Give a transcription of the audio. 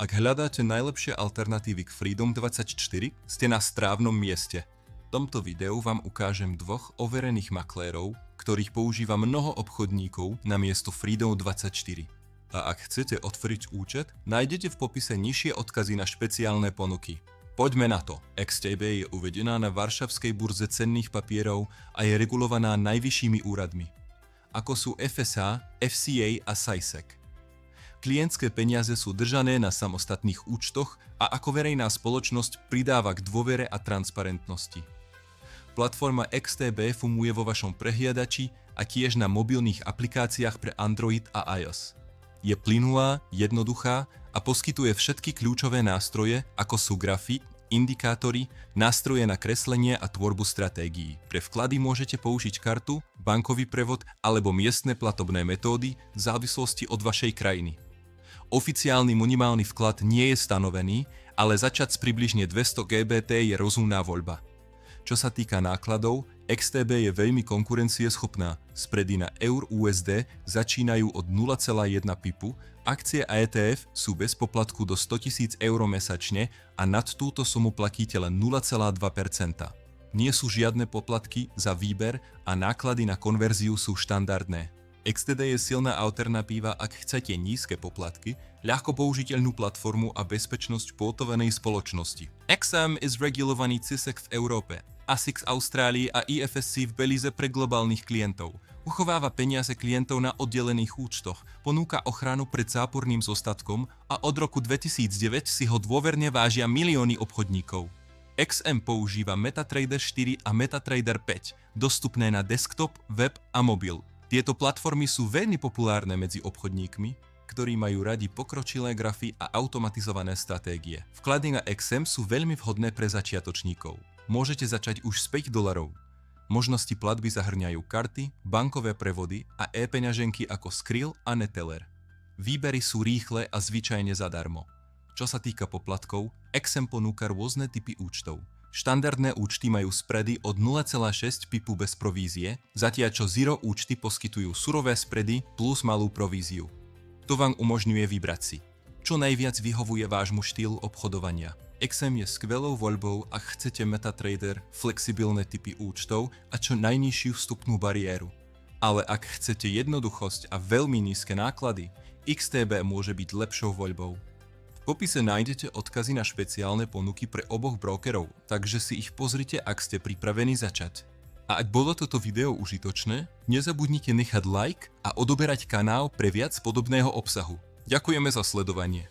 Ak hľadáte najlepšie alternatívy k Freedom24, ste na správnom mieste. V tomto videu vám ukážem dvoch overených maklérov, ktorých používa mnoho obchodníkov na miesto Freedom24. A ak chcete otvoriť účet, nájdete v popise nižšie odkazy na špeciálne ponuky. Poďme na to. XTB je uvedená na Varšavskej burze cenných papierov a je regulovaná najvyššími úradmi, ako sú FSA, FCA a SISEC. Klientské peniaze sú držané na samostatných účtoch a ako verejná spoločnosť pridáva k dôvere a transparentnosti. Platforma XTB funguje vo vašom prehliadači a tiež na mobilných aplikáciách pre Android a iOS. Je plynulá, jednoduchá a poskytuje všetky kľúčové nástroje, ako sú grafy, indikátory, nástroje na kreslenie a tvorbu stratégií. Pre vklady môžete použiť kartu, bankový prevod alebo miestne platobné metódy v závislosti od vašej krajiny. Oficiálny minimálny vklad nie je stanovený, ale začať s približne 200 GBT je rozumná voľba. Čo sa týka nákladov, XTB je veľmi konkurencieschopná. Spredy na EUR/USD začínajú od 0,1 pipu, akcie a ETF sú bez poplatku do 100 000 eur mesačne a nad túto sumu platíte len 0,2%. Nie sú žiadne poplatky za výber a náklady na konverziu sú štandardné. XTB je silná alternatíva, ak chcete nízke poplatky, ľahko použiteľnú platformu a bezpečnosť pôtovenej spoločnosti. XM is regulovaný CISEC v Európe, ASIC v Austrálii a IFSC v Belize pre globálnych klientov. Uchováva peniaze klientov na oddelených účtoch, ponúka ochranu pred záporným zostatkom a od roku 2009 si ho dôverne vážia milióny obchodníkov. XM používa MetaTrader 4 a MetaTrader 5, dostupné na desktop, web a mobil. Tieto platformy sú veľmi populárne medzi obchodníkmi, ktorí majú radi pokročilé grafy a automatizované stratégie. Vklady na XM sú veľmi vhodné pre začiatočníkov. Môžete začať už z $5. Možnosti platby zahrňajú karty, bankové prevody a e-peňaženky ako Skrill a Neteller. Výbery sú rýchle a zvyčajne zadarmo. Čo sa týka poplatkov, XM ponúka rôzne typy účtov. Štandardné účty majú spredy od 0,6 pipu bez provízie, zatiaľ čo Zero účty poskytujú surové spredy plus malú províziu. To vám umožňuje vybrať si, čo najviac vyhovuje vášmu štýlu obchodovania. XM je skvelou voľbou, ak chcete MetaTrader, flexibilné typy účtov a čo najnižšiu vstupnú bariéru. Ale ak chcete jednoduchosť a veľmi nízke náklady, XTB môže byť lepšou voľbou. V popise nájdete odkazy na špeciálne ponuky pre oboch brokerov, takže si ich pozrite, ak ste pripravení začať. A ak bolo toto video užitočné, nezabudnite nechať like a odoberať kanál pre viac podobného obsahu. Ďakujeme za sledovanie.